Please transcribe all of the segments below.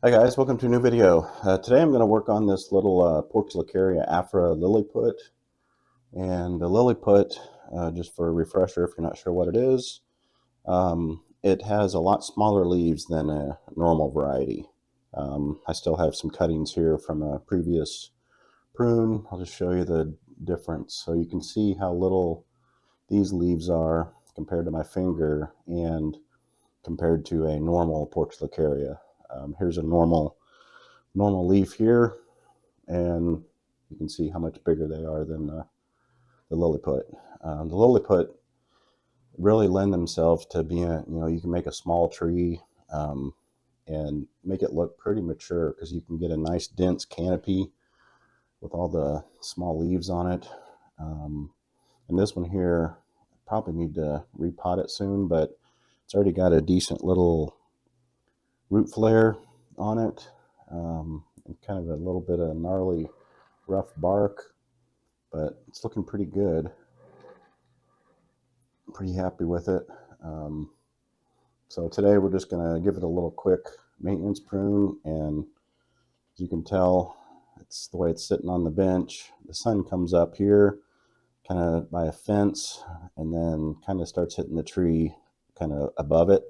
Hi guys, welcome to a new video. Today I'm going to work on this little portulacaria afra lilliput. And the lilliput, just for a refresher if you're not sure what it is, it has a lot smaller leaves than a normal variety. I still have some cuttings here from a previous prune. I'll just show you the difference. So you can see how little these leaves are compared to my finger and compared to a normal portulacaria. Here's a normal leaf here, and you can see how much bigger they are than the lilliput. The lilliput really lend themselves to being, you can make a small tree and make it look pretty mature because you can get a nice dense canopy with all the small leaves on it. And this one here, probably need to repot it soon, but it's already got a decent little root flare on it, and kind of a little bit of gnarly rough bark, but it's looking pretty good. I'm pretty happy with it. So today we're just going to give it a little quick maintenance prune, and as you can tell, it's the way it's sitting on the bench. The sun comes up here kind of by a fence and then kind of starts hitting the tree kind of above it,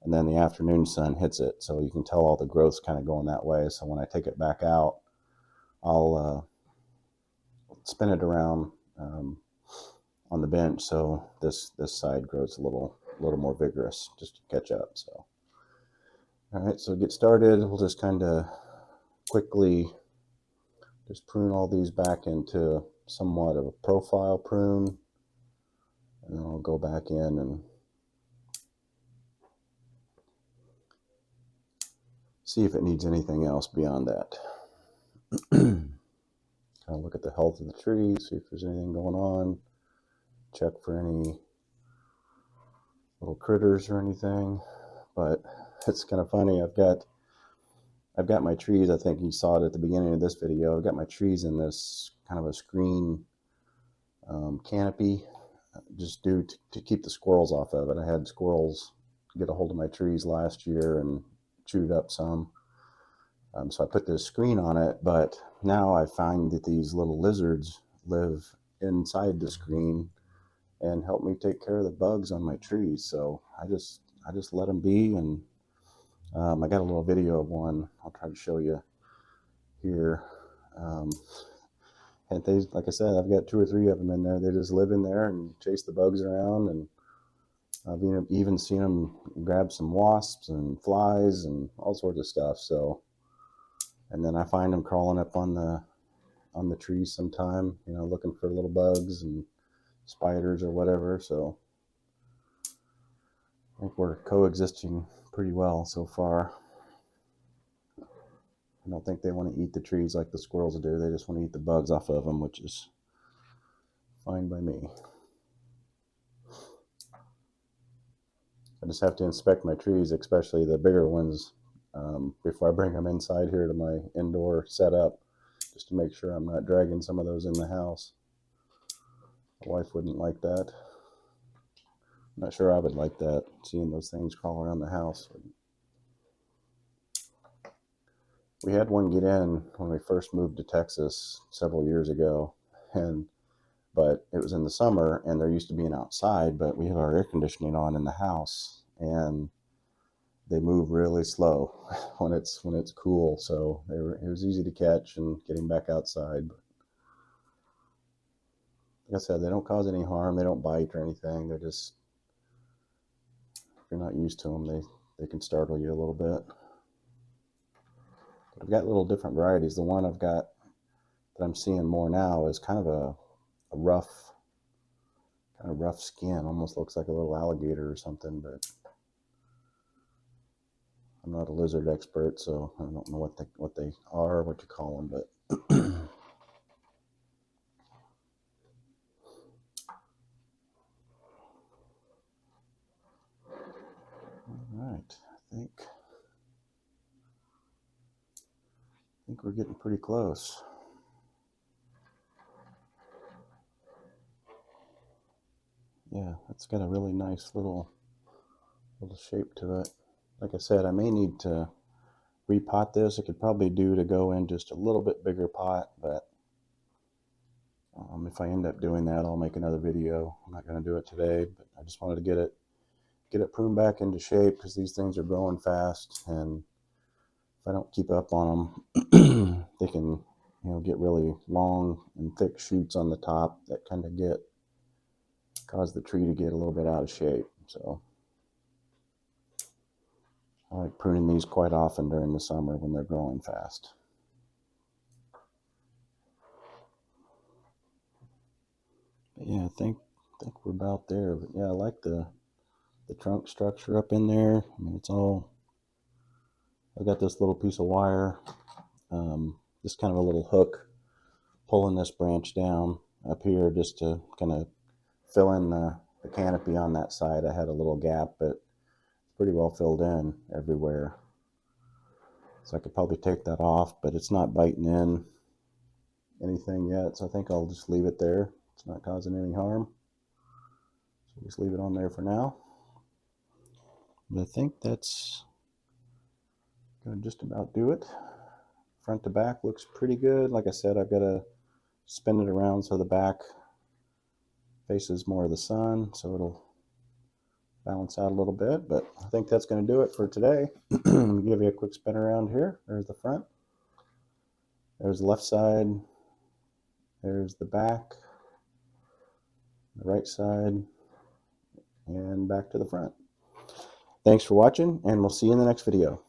and then the afternoon sun hits it, so you can tell all the growth's kind of going that way. So when I take it back out, I'll spin it around on the bench so this side grows a little more vigorous, just to catch up. So all right, so to get started, we'll just kind of quickly just prune all these back into somewhat of a profile prune, and then I'll go back in and see if it needs anything else beyond that. Kind of look at the health of the tree, see if there's anything going on, check for any little critters or anything. But it's kind of funny, I've got my trees, I think you saw it at the beginning of this video, I've got my trees in this kind of a screen canopy, just to keep the squirrels off of it. I had squirrels get a hold of my trees last year and chewed up some. So I put this screen on it, but now I find that these little lizards live inside the screen and help me take care of the bugs on my trees. So I just let them be, and I got a little video of one I'll try to show you here. And they, like I said, I've got 2 or 3 of them in there. They just live in there and chase the bugs around, and I've even seen them grab some wasps and flies and all sorts of stuff. So, and then I find them crawling up on the trees sometime, looking for little bugs and spiders or whatever. So I think we're coexisting pretty well so far. I don't think they want to eat the trees like the squirrels do. They just want to eat the bugs off of them, which is fine by me. I just have to inspect my trees, especially the bigger ones, before I bring them inside here to my indoor setup, just to make sure I'm not dragging some of those in the house. My wife wouldn't like that. I'm not sure I would like that, seeing those things crawl around the house. We had one get in when we first moved to Texas several years ago, but it was in the summer, and they're used to being outside, but we have our air conditioning on in the house, and they move really slow when it's cool. So it was easy to catch and getting back outside. But like I said, they don't cause any harm. They don't bite or anything. They're just, if you're not used to them, they can startle you a little bit. But I've got little different varieties. The one I've got that I'm seeing more now is kind of a rough skin. Almost looks like a little alligator or something, but I'm not a lizard expert, so I don't know what they are, what you call them, but all right, I think we're getting pretty close. Yeah, it's got a really nice little shape to it. Like I said, I may need to repot this. It could probably do to go in just a little bit bigger pot, but if I end up doing that, I'll make another video. I'm not going to do it today, but I just wanted to get it pruned back into shape because these things are growing fast, and if I don't keep up on them, they can, get really long and thick shoots on the top that kind of cause the tree to get a little bit out of shape. So I like pruning these quite often during the summer when they're growing fast. But yeah, I think we're about there. But yeah, I like the trunk structure up in there. I mean, I got this little piece of wire, just kind of a little hook pulling this branch down up here just to kind of fill in the canopy on that side. I had a little gap, but it's pretty well filled in everywhere. So I could probably take that off, but it's not biting in anything yet. So I think I'll just leave it there. It's not causing any harm. So just leave it on there for now. But I think that's going to just about do it. Front to back looks pretty good. Like I said, I've got to spin it around so the back faces more of the sun, so it'll balance out a little bit. But I think that's going to do it for today. Let me give you a quick spin around here. There's the front. There's the left side. There's the back. The right side. And back to the front. Thanks for watching, and we'll see you in the next video.